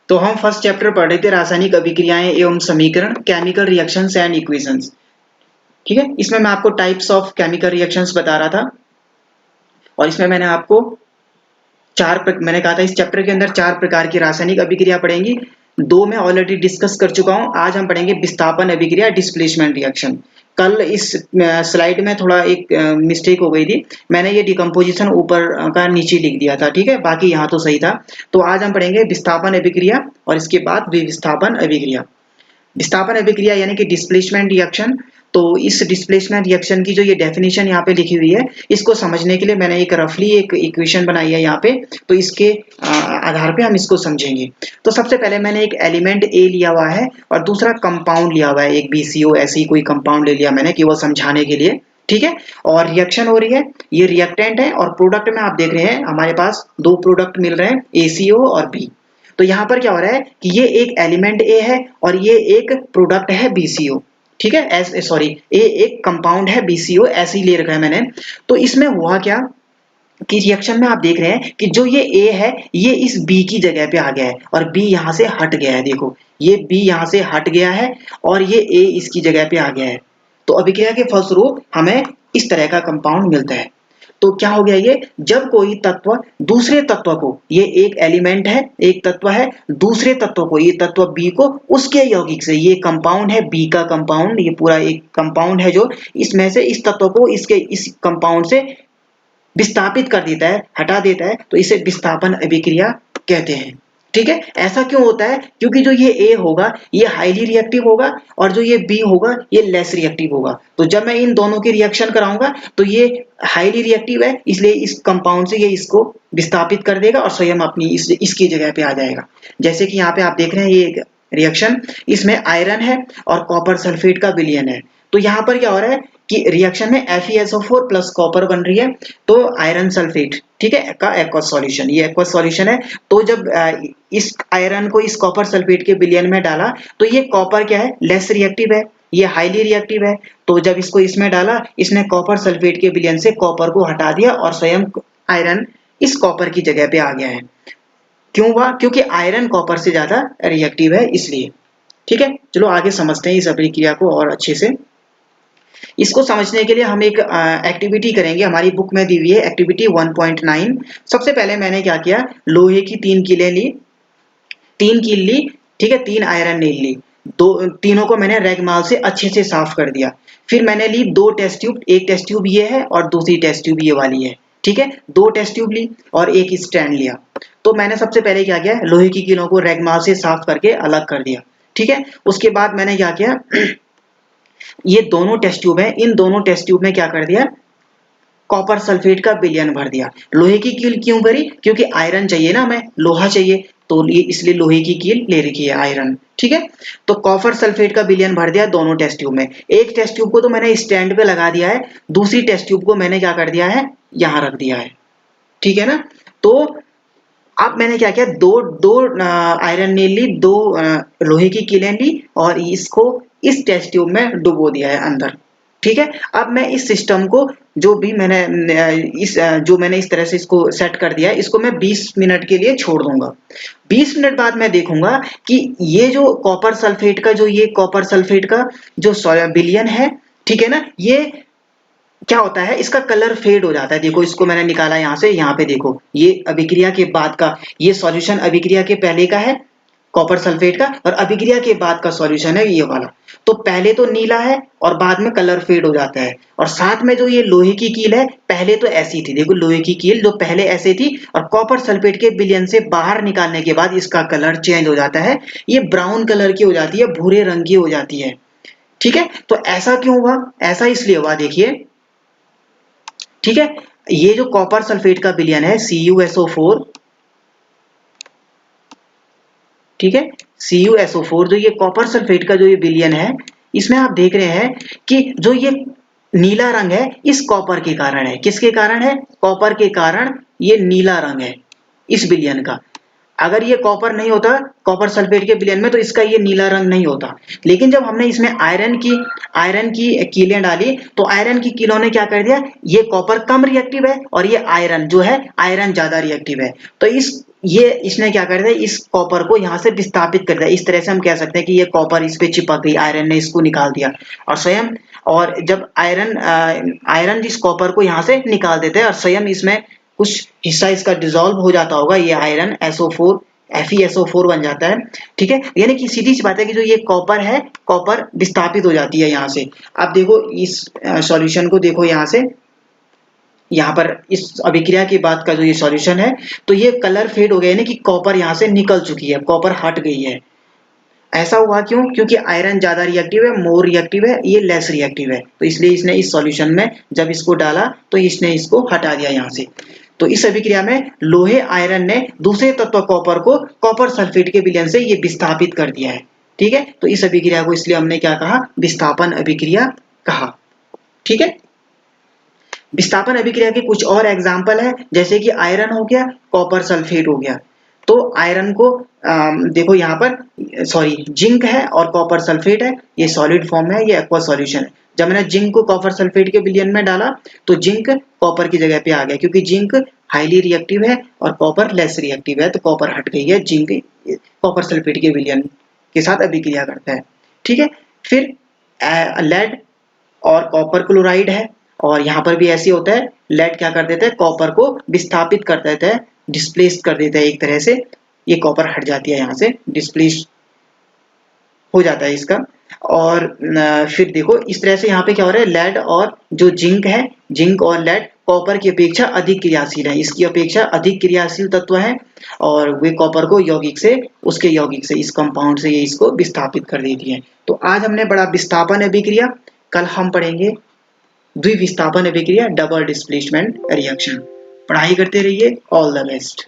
तो हम first chapter पढ़ रहे थे रासायनिक अभिक्रियाएं एवं समीकरण, केमिकल रिएक्शंस एंड इक्वेशंस। ठीक है, इसमें मैं आपको टाइप्स ऑफ केमिकल रिएक्शंस बता रहा था और इसमें मैंने आपको मैंने कहा था इस चैप्टर के अंदर 4 प्रकार की रासायनिक अभिक्रिया पढ़ेंगी। 2 मैं ऑलरेडी डिस्कस कर चुका हूं। आज हम पढ़ेंगे विस्थापन अभिक्रिया, डिस्प्लेसमेंट रिएक्शन। कल इस स्लाइड में थोड़ा एक मिस्टेक हो गई थी, मैंने ये डिकम्पोजिशन ऊपर का नीचे लिख दिया था। ठीक है, बाकी यहाँ तो सही था। तो आज हम पढ़ेंगे विस्थापन अभिक्रिया और इसके बाद विस्थापन अभिक्रिया। विस्थापन अभिक्रिया यानी कि डिस्प्लेसमेंट रिएक्शन। तो इस डिस्प्लेसमेंट रिएक्शन की जो ये डेफिनेशन यहाँ पे लिखी हुई है, इसको समझने के लिए मैंने एक रफली एक इक्वेशन बनाई है यहाँ पे। तो इसके आधार पे हम इसको समझेंगे। तो सबसे पहले मैंने एक एलिमेंट ए लिया हुआ है और दूसरा कंपाउंड लिया हुआ है, एक BCO ऐसी कोई कंपाउंड ले लिया मैंने केवल समझाने के लिए। ठीक है, और रिएक्शन हो रही है, ये रिएक्टेंट है और प्रोडक्ट में आप देख रहे हैं हमारे पास 2 प्रोडक्ट मिल रहे हैं, ACO और B। तो यहाँ पर क्या हो रहा है कि ये एक एलिमेंट ए है और ये एक प्रोडक्ट है BCO। ठीक है, ए एक कंपाउंड है BCO, ऐसे ही ले रखा है मैंने। तो इसमें हुआ क्या कि रिएक्शन में आप देख रहे हैं कि जो ये A है ये इस B की जगह पे आ गया है और B यहाँ से हट गया है। देखो ये B यहाँ से हट गया है और ये A इसकी जगह पे आ गया है। तो अभिक्रिया के फलस्वरूप हमें इस तरह का कंपाउंड मिलता है। तो क्या हो गया, ये जब कोई तत्व दूसरे तत्व को, ये एक एलिमेंट है, एक तत्व है, दूसरे तत्व को, ये तत्व B को उसके यौगिक से, ये कंपाउंड है B का कंपाउंड, ये पूरा एक कंपाउंड है जो इसमें से इस तत्व को इसके इस कंपाउंड से विस्थापित कर देता है, हटा देता है, तो इसे विस्थापन अभिक्रिया कहते हैं। ठीक है, ऐसा क्यों होता है? क्योंकि जो ये A होगा ये हाईली रिएक्टिव होगा और जो ये B होगा ये लेस रिएक्टिव होगा। तो जब मैं इन दोनों की रिएक्शन कराऊंगा तो ये हाईली रिएक्टिव है, इसलिए इस कंपाउंड से ये इसको विस्थापित कर देगा और स्वयं अपनी इसकी जगह पे आ जाएगा। जैसे कि यहाँ पे आप देख रहे हैं ये रिएक्शन, इसमें आयरन है और कॉपर सल्फेट का विलयन है। तो यहाँ पर क्या हो रहा है कि रिएक्शन में FeSO4 प्लस कॉपर बन रही है, तो आयरन सल्फेट, ठीक है, का एक्वस सॉल्यूशन, ये एक्वस सॉल्यूशन है। तो जब इस आयरन को इस कॉपर सल्फेट के विलयन में डाला तो ये कॉपर क्या है, लेस रिएक्टिव है, ये हाईली रिएक्टिव है। तो जब इसको इसमें डाला, इसने कॉपर सल्फेट के विलयन से कॉपर को हटा दिया और स्वयं आयरन इस कॉपर की जगह पे आ गया है। क्यों हुआ? क्योंकि आयरन कॉपर से ज्यादा रिएक्टिव है, इसलिए। ठीक है, चलो आगे समझते हैं इस अभिक्रिया को और अच्छे से। इसको समझने के लिए हम एक एक्टिविटी करेंगे, हमारी बुक में दी हुई है एक्टिविटी 1.9। सबसे पहले मैंने क्या किया, लोहे की 3 कीलें ली, 3 कील ली, ठीक है, 3 आयरन नील ली, तीनों को मैंने रैगमाल से अच्छे से साफ कर दिया। फिर मैंने ली 2 टेस्ट ट्यूब, एक टेस्ट ट्यूब ये है और दूसरी टेस्ट ट्यूब ये वाली है। ठीक है, 2 टेस्ट ट्यूब ली और एक स्टैंड लिया। तो मैंने सबसे पहले क्या किया, लोहे की कीलों को रैगमाल से साफ करके अलग कर दिया। ठीक है, उसके बाद मैंने क्या किया, ये दोनों टेस्ट ट्यूब है, इन दोनों टेस्ट ट्यूब में क्या कर दिया, कॉपर सल्फेट का विलयन भर दिया। लोहे की कील क्यों भरी? क्योंकि आयरन चाहिए ना, हमें लोहा चाहिए, तो इसलिए लोहे की कील ले रखी है, आयरन। ठीक है, तो कॉपर सल्फेट का विलयन भर दिया दोनों टेस्ट ट्यूब में। एक टेस्ट ट्यूब को तो मैंने स्टैंड पे लगा दिया है, दूसरी टेस्ट ट्यूब को मैंने क्या कर दिया है, यहां रख दिया है। ठीक है ना, तो अब मैंने क्या किया, दो आयरन नील ली, 2 लोहे की कीलें ली और इसको इस टेस्ट ट्यूब में डुबो दिया है अंदर। ठीक है, अब मैं इस सिस्टम को जो मैंने इस तरह से इसको सेट कर दिया है, इसको मैं 20 मिनट के लिए छोड़ दूंगा। 20 मिनट बाद मैं देखूंगा कि ये जो कॉपर सल्फेट का जो विलयन है, ठीक है ना, ये क्या होता है, इसका कलर फेड हो जाता है। देखो इसको मैंने निकाला यहाँ से, यहाँ पे देखो, ये अभिक्रिया के बाद का, ये सॉल्यूशन अभिक्रिया के पहले का है कॉपर सल्फेट का, और अभिक्रिया के बाद का सॉल्यूशन है ये वाला। तो पहले तो नीला है और बाद में कलर फेड हो जाता है। और साथ में जो ये लोहे की कील है, पहले तो ऐसी थी, देखो लोहे की कील जो पहले ऐसे थी और कॉपर सल्फेट के विलयन से बाहर निकालने के बाद इसका कलर चेंज हो जाता है, ये ब्राउन कलर की हो जाती है, भूरे रंग की हो जाती है। ठीक है, तो ऐसा क्यों हुआ? ऐसा इसलिए हुआ, देखिए, ठीक है, ये जो कॉपर सल्फेट का विलयन है CuSO4, ठीक है, CuSO4 जो ये कॉपर सल्फेट का जो ये विलयन है, इसमें आप देख रहे हैं कि जो ये नीला रंग है इस कॉपर के कारण है। किसके कारण है? कॉपर के कारण ये नीला रंग है इस विलयन का। अगर ये कॉपर नहीं होता, कॉपर सल्फेट के विलयन में, तो इसका ये नीला रंग नहीं होता। लेकिन जब हमने इसमें आयरन की कीलें डाली, तो आयरन की कीलों ने क्या कर दिया, ये कॉपर कम रिएक्टिव है और ये आयरन जो है, आयरन ज्यादा रिएक्टिव है। तो इस ये इसने क्या कर दिया, इस कॉपर को यहाँ से विस्थापित कर दिया। इस तरह से हम कह सकते हैं कि ये कॉपर इस पे चिपक गई, आयरन ने इसको निकाल दिया और स्वयं, और जब आयरन इस कॉपर को यहाँ से निकाल देते हैं और स्वयं इसमें कुछ हिस्सा इसका डिसॉल्व हो जाता होगा, ये आयरन SO4 FeSO4 बन जाता है। ठीक है, यानी कि सीधी सी बात है कि जो ये कॉपर है, कॉपर विस्थापित हो जाती है यहाँ से। अब देखो इस सॉल्यूशन को देखो, यहाँ से यहाँ पर इस अभिक्रिया की बात का जो ये सॉल्यूशन है, तो ये कलर फेड हो गया, यानी कि कॉपर यहाँ से निकल चुकी है, कॉपर हट गई है। ऐसा हुआ क्यों? क्योंकि आयरन ज्यादा रिएक्टिव है, मोर रिएक्टिव है, ये लेस रिएक्टिव है, तो इसलिए इसने इस सॉल्यूशन में जब इसको डाला तो इसने इसको हटा दिया यहाँ से। तो इस अभिक्रिया में लोहे आयरन ने दूसरे तत्व कॉपर को कॉपर सल्फेट के विलयन से ये विस्थापित कर दिया है। ठीक है, तो इस अभिक्रिया को इसलिए हमने क्या कहा, विस्थापन अभिक्रिया कहा। ठीक है, विस्थापन अभिक्रिया के कुछ और एग्जाम्पल है, जैसे कि आयरन हो गया, कॉपर सल्फेट हो गया। तो आयरन को देखो यहाँ पर सॉरी जिंक है और कॉपर सल्फेट है, ये सॉलिड फॉर्म है, ये एक्वा सॉल्यूशन है। जब मैंने जिंक को कॉपर सल्फेट के विलयन में डाला तो जिंक कॉपर की जगह पे आ गया, क्योंकि जिंक हाईली रिएक्टिव है और कॉपर लेस रिएक्टिव है, तो कॉपर हट गई है, जिंक कॉपर सल्फेट के विलयन के साथ अभिक्रिया करता है। ठीक है, फिर लेड और कॉपर क्लोराइड है, और यहाँ पर भी ऐसे होता है, लेड क्या कर देता है, कॉपर को विस्थापित कर देता है, डिस्प्लेस कर देता है एक तरह से, ये कॉपर हट जाती है यहाँ से, डिस्प्लेस हो जाता है इसका। और फिर देखो इस तरह से यहाँ पे क्या हो रहा है, लेड और जो जिंक है, जिंक और लेड कॉपर की अपेक्षा अधिक क्रियाशील है, इसकी अपेक्षा अधिक क्रियाशील तत्व है, और वे कॉपर को यौगिक से, उसके यौगिक से, इस कंपाउंड से ये इसको विस्थापित कर देती है। तो आज हमने पढ़ा विस्थापन अभिक्रिया, कल हम पढ़ेंगे द्विविस्थापन अभिक्रिया, डबल डिस्प्लेसमेंट रिएक्शन। पढ़ाई करते रहिए, ऑल द बेस्ट।